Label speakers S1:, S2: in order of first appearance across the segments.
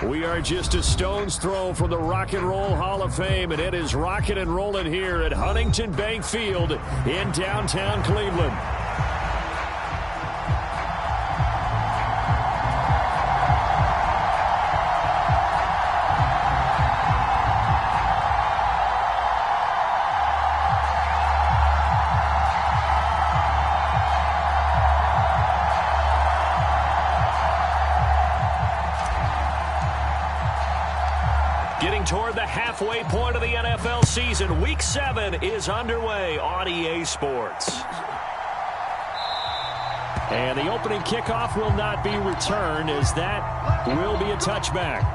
S1: We are just a stone's throw from the Rock and Roll Hall of Fame, and it is rocking and rolling here at Huntington Bank Field in downtown Cleveland. Getting toward the halfway point of the NFL season, Week 7 is underway on EA Sports. And the opening kickoff will not be returned, as that will be a touchback.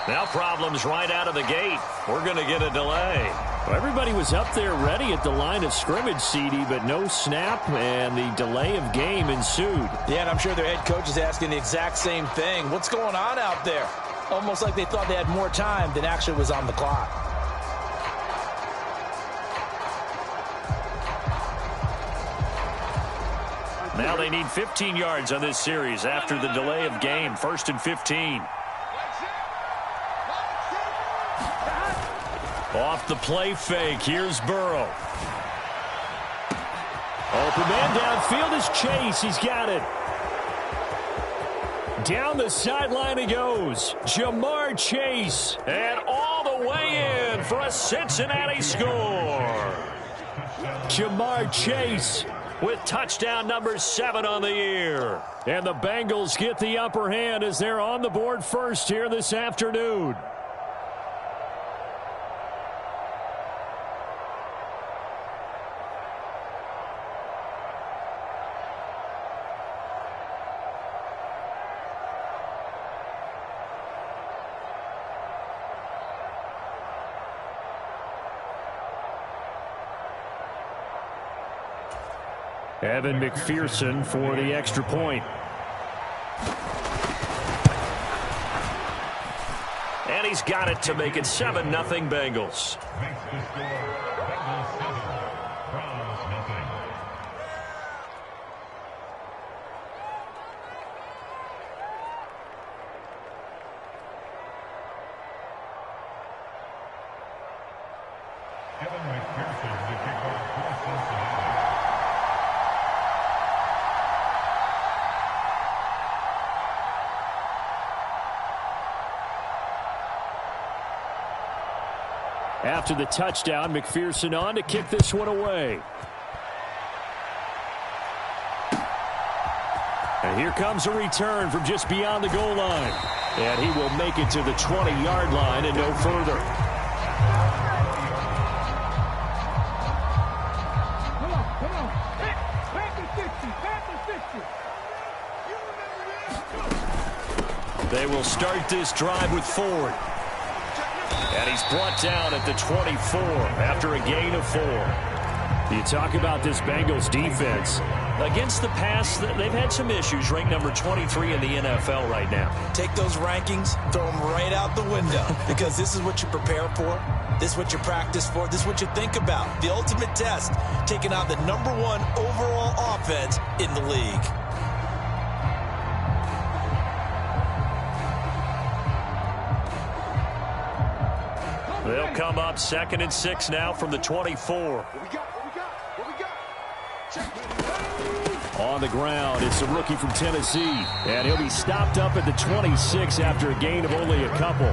S1: Now problems right out of the gate. We're going to get a delay. Well, everybody was up there ready at the line of scrimmage, CD, but no snap, and the delay of game ensued.
S2: Yeah, and I'm sure their head coach is asking the exact same thing. What's going on out there? Almost like they thought they had more time than actually was on the clock.
S1: Now they need 15 yards on this series after the delay of game. 1st and 15. Off the play fake, here's Burrow. Open man downfield is Chase. He's got it. Down the sideline he goes. Jamar Chase. And all the way in for a Cincinnati score. Jamar Chase with touchdown number 7 on the year. And the Bengals get the upper hand as they're on the board first here this afternoon. Evan McPherson for the extra point. And he's got it to make it 7-0 Bengals. After the touchdown, McPherson on to kick this one away. And here comes a return from just beyond the goal line. And he will make it to the 20-yard line and no further. They will start this drive with Ford. And he's brought down at the 24 after a gain of 4. You talk about this Bengals defense. Against the pass, they've had some issues. Ranked number 23 in the NFL right now.
S2: Take those rankings, throw them right out the window. Because this is what you prepare for. This is what you practice for. This is what you think about. The ultimate test, taking out the #1 overall offense in the league.
S1: They'll come up 2nd and 6 now from the 24. On the ground, it's a rookie from Tennessee. And he'll be stopped up at the 26 after a gain of only a couple.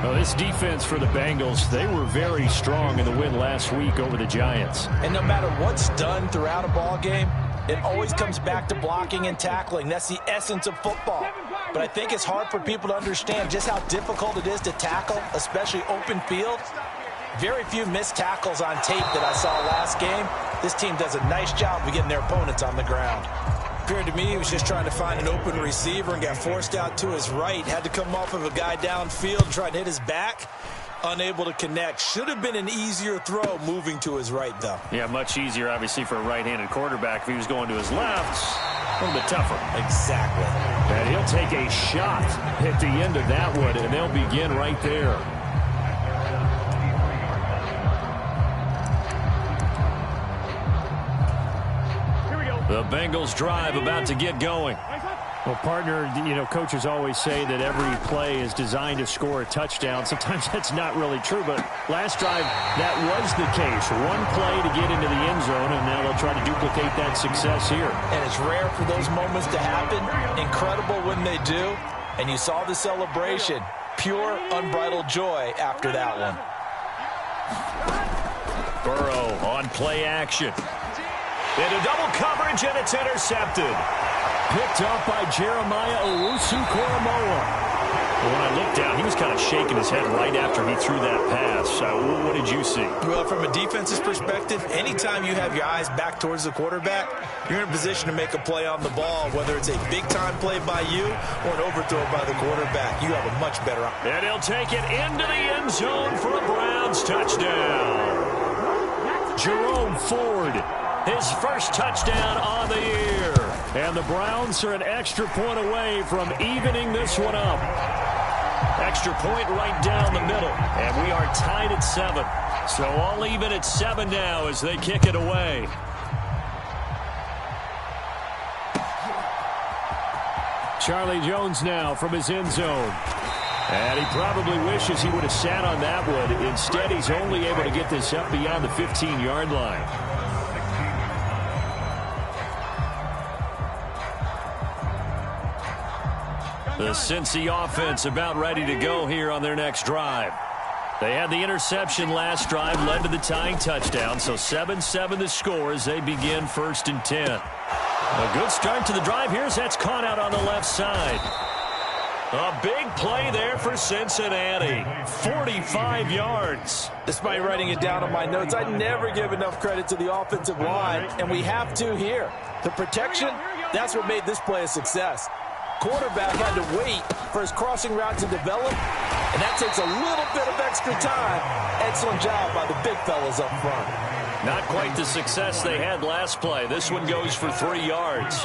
S1: Well, this defense for the Bengals, they were very strong in the win last week over the Giants.
S2: And no matter what's done throughout a ball game, it always comes back to blocking and tackling. That's the essence of football. But I think it's hard for people to understand just how difficult it is to tackle, especially open field. Very few missed tackles on tape that I saw last game. This team does a nice job of getting their opponents on the ground. Appeared to me he was just trying to find an open receiver and got forced out to his right. Had to come off of a guy downfield and try to hit his back. Unable to connect. Should have been an easier throw moving to his right, though.
S1: Yeah, much easier, obviously, for a right-handed quarterback. If he was going to his left, a little bit tougher.
S2: Exactly.
S1: And he'll take a shot at the end of that one, and they'll begin right there. The Bengals drive about to get going.
S3: Well, partner, you know, coaches always say that every play is designed to score a touchdown. Sometimes that's not really true, but last drive, that was the case. One play to get into the end zone, and now they'll try to duplicate that success here.
S2: And it's rare for those moments to happen. Incredible when they do. And you saw the celebration. Pure, unbridled joy after that one.
S1: Burrow on play action. Into double coverage, and it's intercepted. Picked up by Jeremiah Owusu-Koramoah. When I looked down, he was kind of shaking his head right after he threw that pass. What did you see?
S2: Well, from a defense's perspective, anytime you have your eyes back towards the quarterback, you're in a position to make a play on the ball, whether it's a big-time play by you or an overthrow by the quarterback. You have a much better option.
S1: And he'll take it into the end zone for a Browns touchdown. Jerome Ford, his first touchdown on the year. And the Browns are an extra point away from evening this one up. Extra point right down the middle. And we are tied at 7. So all even at 7 now as they kick it away. Charlie Jones now from his end zone. And he probably wishes he would have sat on that one. Instead, he's only able to get this up beyond the 15-yard line. The Cincy offense about ready to go here on their next drive. They had the interception last drive, led to the tying touchdown, so 7-7 the score as they begin 1st and 10. A good start to the drive here as that's caught out on the left side. A big play there for Cincinnati. 45 yards.
S2: Despite writing it down on my notes, I never give enough credit to the offensive line, and we have to here. The protection, that's what made this play a success. Quarterback had to wait for his crossing route to develop, and that takes a little bit of extra time. Excellent job by the big fellas up front.
S1: Not quite the success they had last play. This one goes for 3 yards.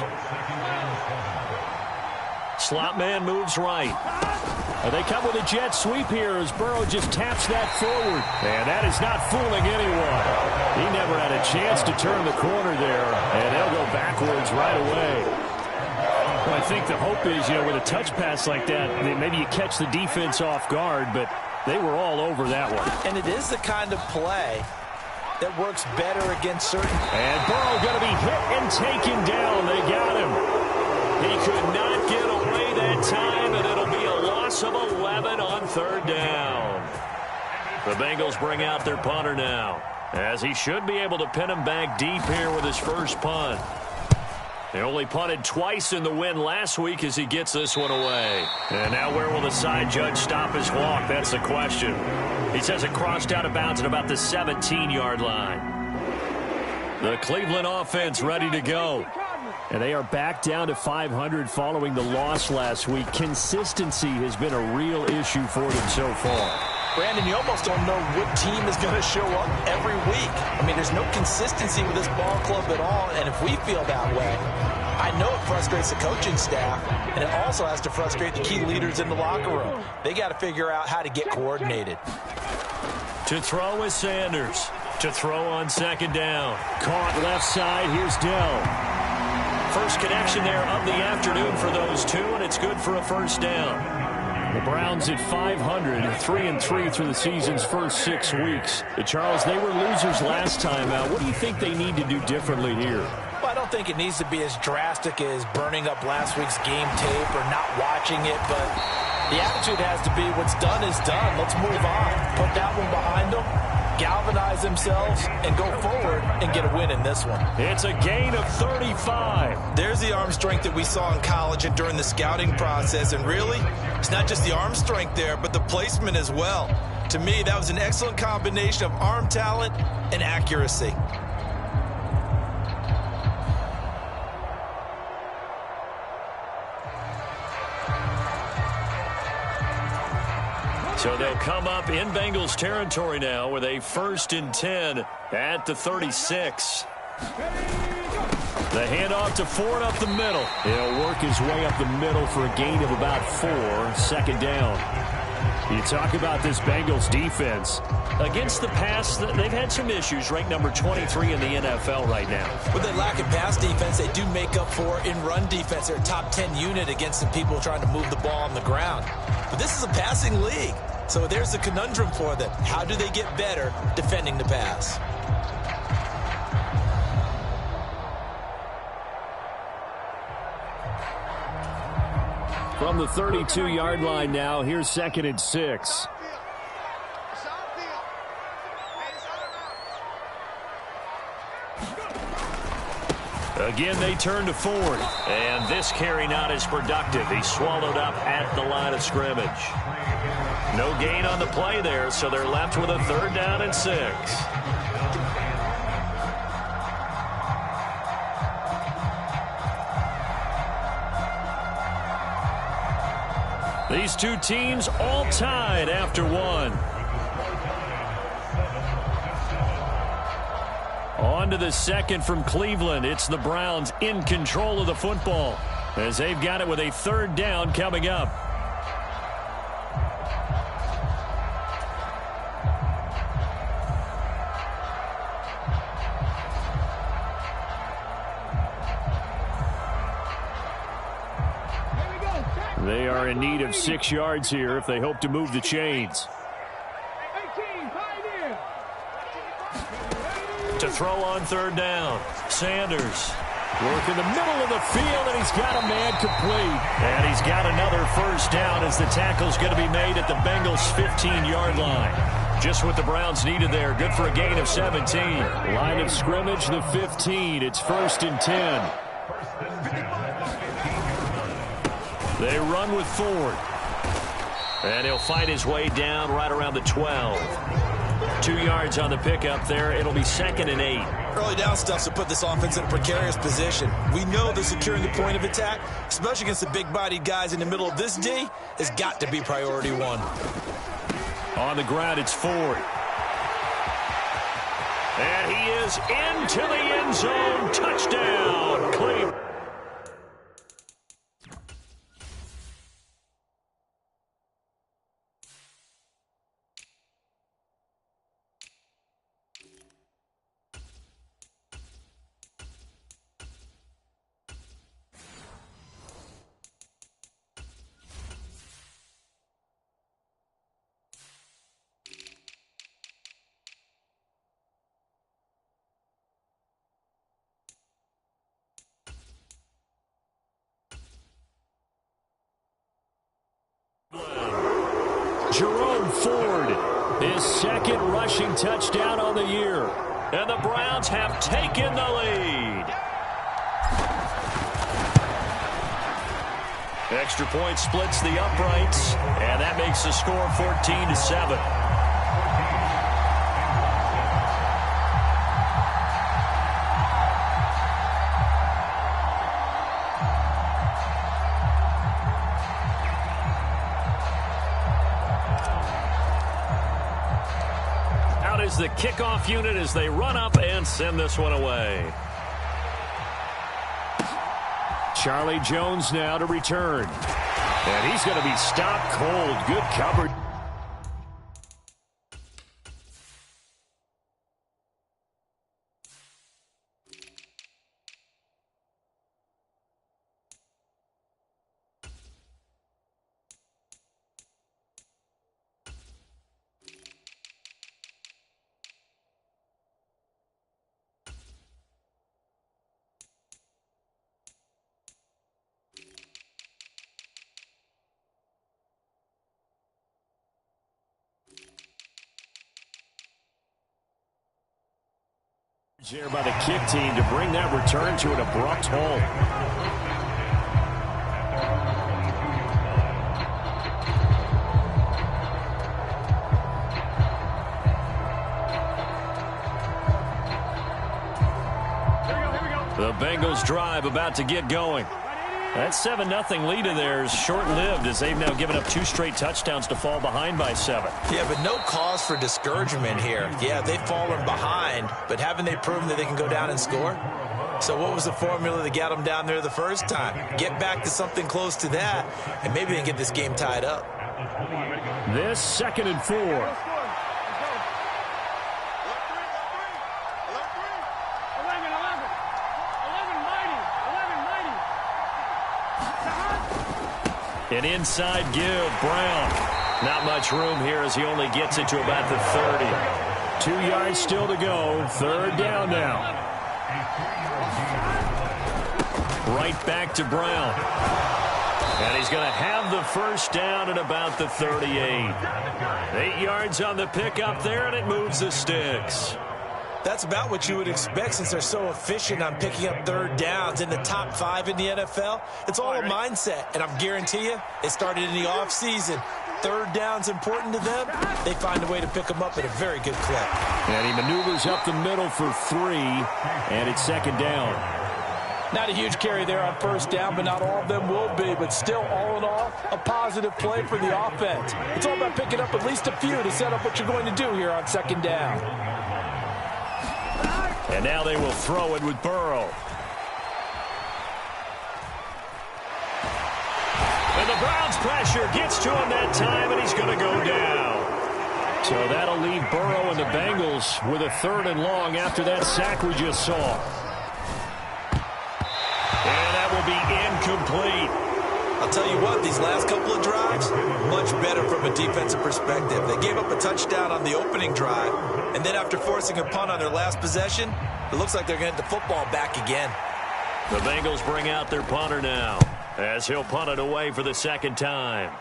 S1: Slot man moves right. They come with a jet sweep here as Burrow just taps that forward. And that is not fooling anyone. He never had a chance to turn the corner there, and they'll go backwards right away. Well, I think the hope is, you know, with a touch pass like that, maybe you catch the defense off guard, but they were all over that one.
S2: And it is the kind of play that works better against certain.
S1: And Burrow going to be hit and taken down. They got him. He could not get away that time, and it'll be a loss of 11 on 3rd down. The Bengals bring out their punter now, as he should be able to pin him back deep here with his first punt. They only punted twice in the win last week as he gets this one away. And now where will the side judge stop his walk? That's the question. He says it crossed out of bounds at about the 17-yard line. The Cleveland offense ready to go.
S3: And they are back down to 500 following the loss last week. Consistency has been a real issue for them so far.
S2: Brandon, you almost don't know what team is going to show up every week. I mean, there's no consistency with this ball club at all, and if we feel that way, I know it frustrates the coaching staff, and it also has to frustrate the key leaders in the locker room. They got to figure out how to get coordinated.
S1: To throw is Sanders. To throw on 2nd down. Caught left side. Here's Dell. First connection there of the afternoon for those two, and it's good for a 1st down. The Browns at 500, 3-3 through the season's first 6 weeks. Charles, they were losers last time out. What do you think they need to do differently here?
S2: Well, I don't think it needs to be as drastic as burning up last week's game tape or not watching it, but the attitude has to be what's done is done. Let's move on. Put that one behind them, galvanize themselves, and go forward and get a win in this one.
S1: It's a gain of 35.
S2: There's the arm strength that we saw in college and during the scouting process, and really, it's not just the arm strength there, but the placement as well. To me, that was an excellent combination of arm talent and accuracy.
S1: So they'll come up in Bengals territory now with a 1st and 10 at the 36. The handoff to Ford up the middle.
S3: He'll work his way up the middle for a gain of about 4, 2nd down. You talk about this Bengals defense.
S1: Against the pass, they've had some issues, ranked number 23 in the NFL right now.
S2: With their lack of pass defense, they do make up for in run defense. They're a top 10 unit against some people trying to move the ball on the ground. But this is a passing league. So there's a conundrum for them. How do they get better defending the pass?
S3: From the 32-yard line now, here's 2nd and 6.
S1: Again, they turn to Ford. And this carry not as productive. He's swallowed up at the line of scrimmage. No gain on the play there, so they're left with a 3rd down and 6. These two teams all tied after 1. On to the 2nd from Cleveland. It's the Browns in control of the football as they've got it with a 3rd down coming up.
S3: They are in need of 6 yards here if they hope to move the chains.
S1: To throw on 3rd down, Sanders. Work in the middle of the field, and he's got a man complete. And he's got another 1st down as the tackle's going to be made at the Bengals' 15-yard line. Just what the Browns needed there. Good for a gain of 17.
S3: Line of scrimmage, the 15. It's 1st and 10.
S1: They run with Ford. And he'll fight his way down right around the 12. 2 yards on the pickup there. It'll be 2nd and 8.
S2: Early down stuff to put this offense in a precarious position. We know that securing the point of attack, especially against the big-bodied guys in the middle of this D, has got to be priority 1.
S1: On the ground, it's Ford. And he is into the end zone. Touchdown, Cleveland.
S3: Jerome Ford, his 2nd rushing touchdown on the year.
S1: And the Browns have taken the lead. Extra point splits the uprights, and that makes the score 14-7. The kickoff unit as they run up and send this one away.
S3: Charlie Jones now to return. And he's going to be stopped cold. Good coverage. Here by the kick team to bring that return to an abrupt halt.
S1: The Bengals drive about to get going. That 7-0 lead of theirs short-lived as they've now given up 2 straight touchdowns to fall behind by 7.
S2: Yeah, but no cause for discouragement here. Yeah, they've fallen behind, but haven't they proven that they can go down and score? So what was the formula that got them down there the first time? Get back to something close to that, and maybe they can get this game tied up.
S3: This 2nd and 4.
S1: An inside give, Brown. Not much room here as he only gets it to about the 30.
S3: 2 yards still to go. 3rd down now.
S1: Right back to Brown. And he's going to have the 1st down at about the 38. 8 yards on the pickup there, and it moves the sticks.
S2: That's about what you would expect since they're so efficient on picking up 3rd downs in the top 5 in the NFL. It's all a mindset, and I'm guarantee you it started in the offseason. 3rd down's important to them. They find a way to pick them up at a very good clip.
S3: And he maneuvers up the middle for 3, and it's 2nd down.
S4: Not a huge carry there on 1st down, but not all of them will be. But still, all in all, a positive play for the offense. It's all about picking up at least a few to set up what you're going to do here on 2nd down.
S1: And now they will throw it with Burrow. And the Browns' pressure gets to him that time, and he's going to go down. So that'll leave Burrow and the Bengals with a 3rd and long after that sack we just saw. And that will be incomplete.
S2: I'll tell you what, these last couple of drives, much better from a defensive perspective. They gave up a touchdown on the opening drive, and then after forcing a punt on their last possession, it looks like they're going to get the football back again.
S1: The Bengals bring out their punter now, as he'll punt it away for the 2nd time.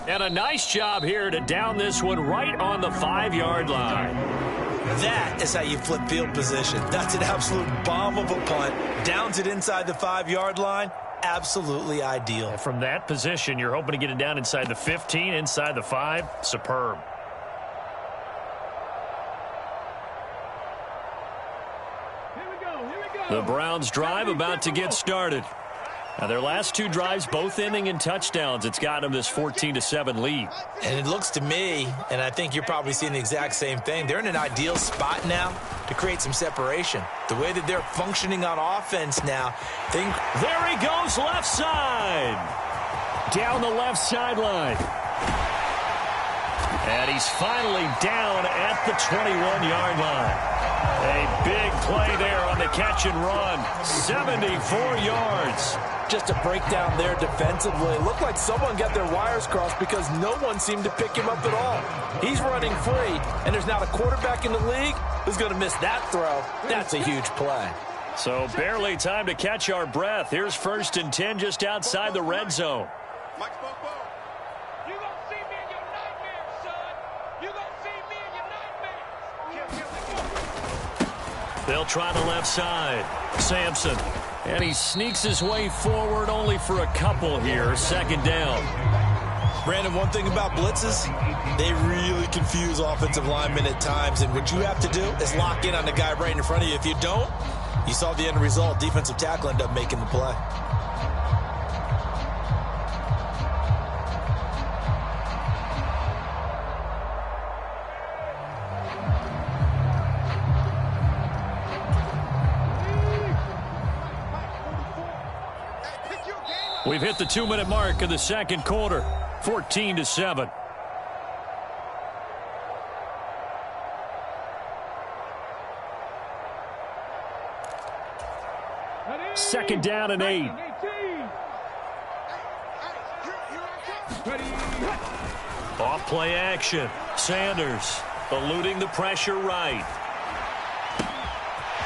S1: And a nice job here to down this one right on the 5-yard line.
S2: That is how you flip field position. That's an absolute bomb of a punt. Downs it inside the 5-yard line. Absolutely ideal.
S1: From that position, you're hoping to get it down inside the 15, inside the 5. Superb. The Browns drive about to get started. Now, their last 2 drives, both ending in touchdowns. It's got them this 14-7 lead.
S2: And it looks to me, and I think you're probably seeing the exact same thing, they're in an ideal spot now to create some separation. The way that they're functioning on offense now.
S1: There he goes, left side.
S3: Down the left sideline.
S1: And he's finally down at the 21-yard line. A big play there on the catch and run. 74 yards.
S4: Just a breakdown there defensively. It looked like someone got their wires crossed because no one seemed to pick him up at all. He's running free, and there's not a quarterback in the league who's going to miss that throw. That's a huge play.
S1: So barely time to catch our breath. Here's 1st and 10 just outside the red zone. They'll try the left side. Sampson. And he sneaks his way forward only for a couple here. 2nd down.
S2: Brandon, one thing about blitzes, they really confuse offensive linemen at times. And what you have to do is lock in on the guy right in front of you. If you don't, you saw the end result. Defensive tackle ended up making the play.
S1: We've hit the 2-minute mark of the 2nd quarter. 14-7.
S3: Second down and 8.
S1: Off play action. Sanders eluding the pressure right.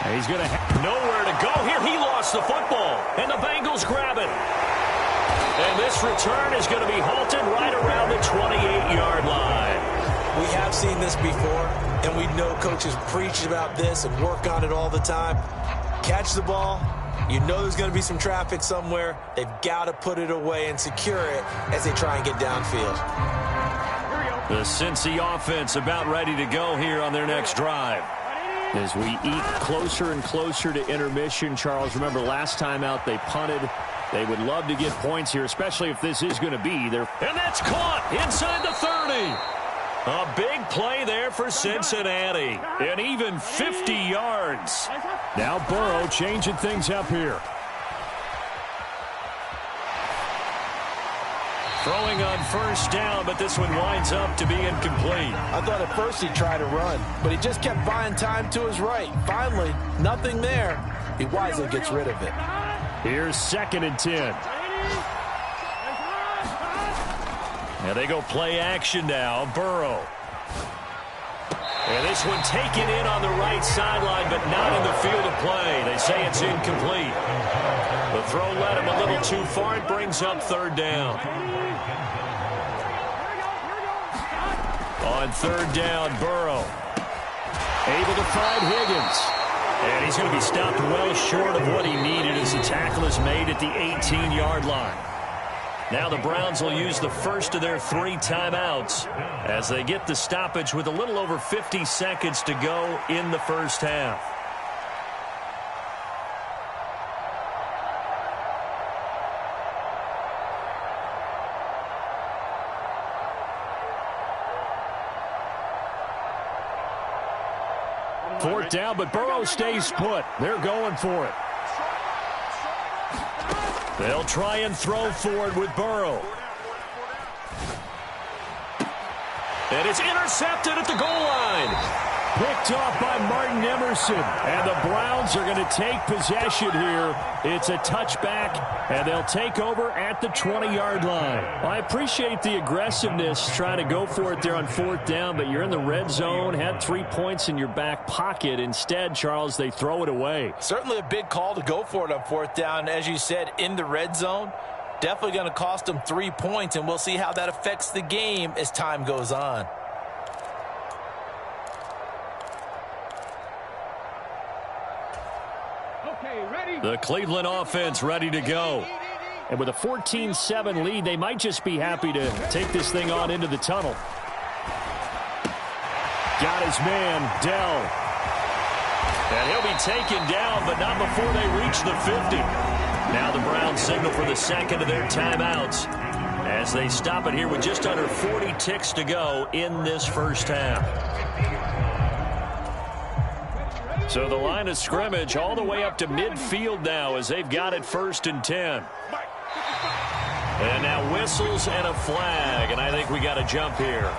S3: And he's going to
S1: nowhere to go here. He lost the football, and the Bengals grab it. And this return is going to be halted right around the 28-yard line.
S2: We have seen this before, and we know coaches preach about this and work on it all the time. Catch the ball. You know there's going to be some traffic somewhere. They've got to put it away and secure it as they try and get downfield.
S1: The Cincy offense about ready to go here on their next drive.
S3: As we eke closer and closer to intermission, Charles, remember last time out they punted. They would love to get points here, especially if this is going to be their...
S1: And that's caught inside the 30. A big play there for Cincinnati. And even 50 yards.
S3: Now Burrow changing things up here.
S1: Throwing on first down, but this one winds up to be incomplete.
S4: I thought at first he'd try to run, but he just kept buying time to his right. Finally, nothing there. He wisely gets rid of it.
S3: Here's 2nd and 10.
S1: Now they go play action now. Burrow. And this one taken in on the right sideline, but not in the field of play. They say it's incomplete. The throw led him a little too far. It brings up 3rd down. On 3rd down, Burrow.
S3: Able to find Higgins.
S1: And he's going to be stopped well short of what he needed as the tackle is made at the 18-yard line. Now the Browns will use the first of their 3 timeouts as they get the stoppage with a little over 50 seconds to go in the first half.
S3: Fourth down, but Burrow stays put. They're going for it.
S1: They'll try and throw forward with Burrow. And it's intercepted at the goal line.
S3: Picked off by Martin Emerson. And the Browns are going to take possession here. It's a touchback, and they'll take over at the 20-yard line. I appreciate the aggressiveness trying to go for it there on 4th down, but you're in the red zone, had 3 points in your back pocket. Instead, Charles, they throw it away.
S4: Certainly a big call to go for it on 4th down. As you said, in the red zone, definitely going to cost them 3 points, and we'll see how that affects the game as time goes on.
S1: The Cleveland offense ready to go.
S3: And with a 14-7 lead, they might just be happy to take this thing on into the tunnel. Got his man, Dell.
S1: And he'll be taken down, but not before they reach the 50. Now the Browns signal for the 2nd of their timeouts as they stop it here with just under 40 ticks to go in this first half. So the line of scrimmage all the way up to midfield now as they've got it 1st and 10. And now whistles and a flag, and I think we got a jump here.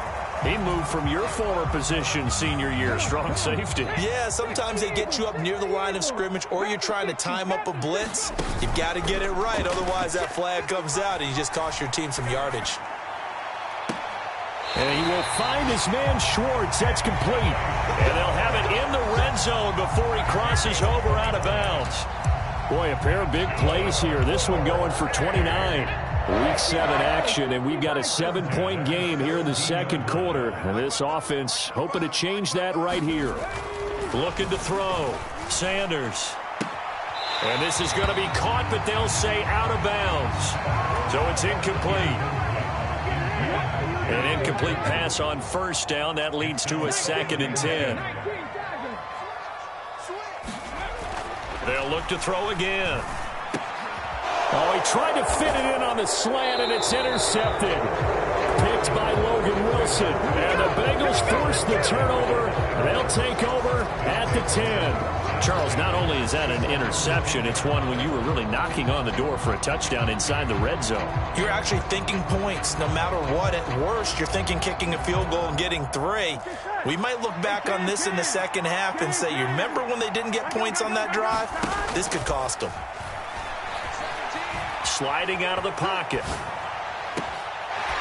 S1: He moved from your former position senior year, strong safety.
S2: Yeah, sometimes they get you up near the line of scrimmage or you're trying to time up a blitz. You've got to get it right, otherwise that flag comes out and you just cost your team some yardage.
S3: And he will find his man Schwartz. That's complete.
S1: And they'll have it in the red zone before he crosses over out of bounds.
S3: Boy, a pair of big plays here. This one going for 29. Week 7 action, and we've got a 7-point game here in the 2nd quarter. And this offense hoping to change that right here.
S1: Looking to throw. Sanders. And this is going to be caught, but they'll say out of bounds. So it's incomplete. An incomplete pass on 1st down. That leads to a 2nd and 10. They'll look to throw again.
S3: Oh, he tried to fit it in on the slant, and it's intercepted. Picked by Logan Wilson. And the Bengals force the turnover. They'll take over at the 10.
S1: Charles, not only is that an interception, it's one when you were really knocking on the door for a touchdown inside the red zone.
S2: You're actually thinking points no matter what. At worst, you're thinking kicking a field goal and getting 3. We might look back on this in the 2nd half and say, you remember when they didn't get points on that drive? This could cost them.
S1: Sliding out of the pocket.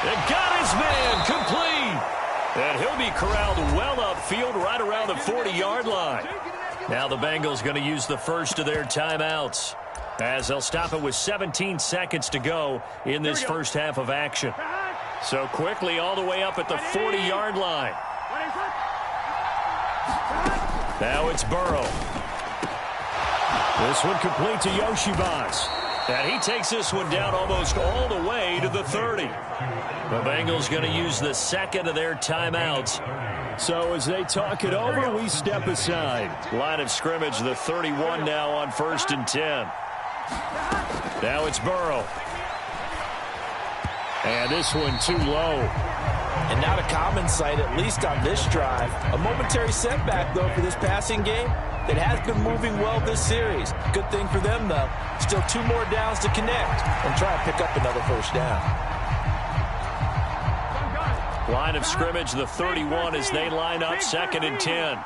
S1: And got his man complete. And he'll be corralled well upfield right around the 40-yard line. Now the Bengals going to use the first of their timeouts as they'll stop it with 17 seconds to go in this first half of action. So quickly all the way up at the 40-yard line. Now it's Burrow.
S3: This one complete to Yoshibas.
S1: And he takes this one down almost all the way to the 30. The Bengals going to use the second of their timeouts.
S3: So as they talk it over, we step aside.
S1: Line of scrimmage, the 31 now on 1st and 10. Now it's Burrow. And this one too low.
S2: And not a common sight, at least on this drive. A momentary setback, though, for this passing game that has been moving well this series. Good thing for them, though. Still 2 more downs to connect and try to pick up another first down.
S1: Line of scrimmage, the 31 as they line up 2nd and 10.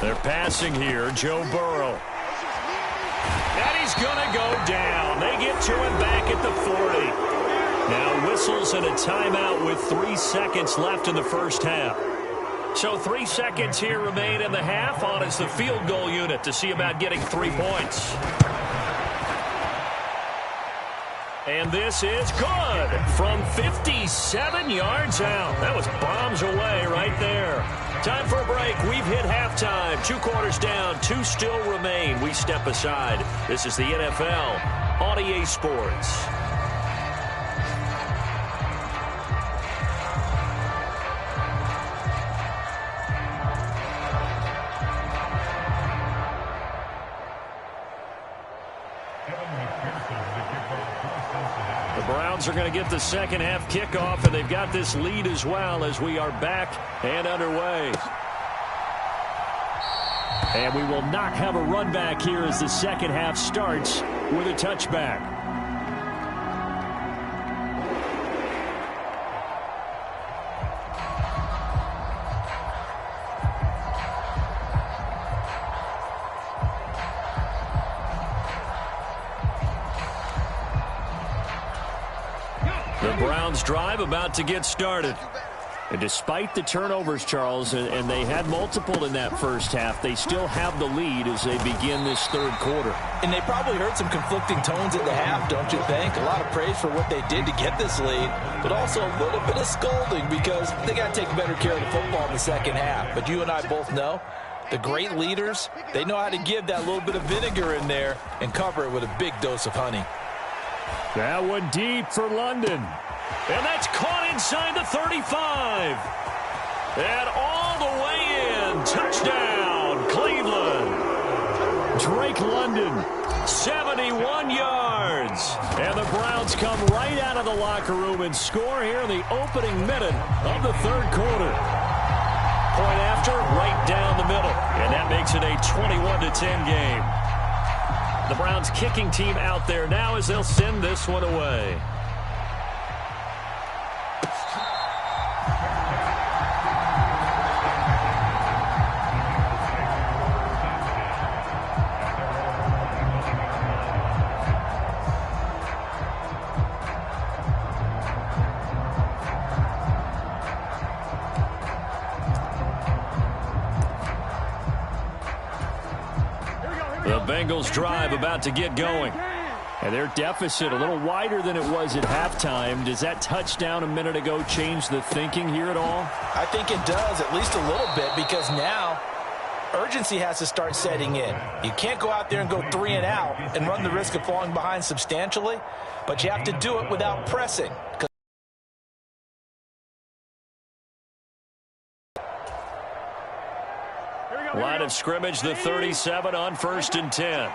S1: They're passing here, Joe Burrow. And he's going to go down. They get to him back at the 40. Now whistles and a timeout with 3 seconds left in the first half. So 3 seconds here remain in the half on as the field goal unit to see about getting 3 points. And this is good from 57 yards out. That was bombs away right there. Time for a break. We've hit halftime. 2 quarters down. 2 still remain. We step aside. This is the NFL on EA Sports. Browns are going to get the second half kickoff, and they've got this lead as well as we are back and underway.
S3: And we will not have a run back here as the second half starts with a touchback.
S1: The Browns drive about to get started.
S3: And despite the turnovers, Charles, and they had multiple in that first half, they still have the lead as they begin this third quarter.
S2: And they probably heard some conflicting tones at the half, don't you think? A lot of praise for what they did to get this lead, but also a little bit of scolding because they got to take better care of the football in the second half. But you and I both know the great leaders, they know how to give that little bit of vinegar in there and cover it with a big dose of honey.
S3: That one deep for London.
S1: And that's caught inside the 35. And all the way in. Touchdown, Cleveland.
S3: Drake London.
S1: 71 yards. And the Browns come right out of the locker room and score here in the opening minute of the third quarter. Point after, right down the middle. And that makes it a 21-10 game. The Browns kicking team out there now as they'll send this one away. The Bengals drive about to get going.
S3: And their deficit a little wider than it was at halftime. Does that touchdown a minute ago change the thinking here at all?
S2: I think it does, at least a little bit, because now urgency has to start setting in. You can't go out there and go 3 and out and run the risk of falling behind substantially, but you have to do it without pressing.
S1: Line of scrimmage, the 37 on 1st and 10.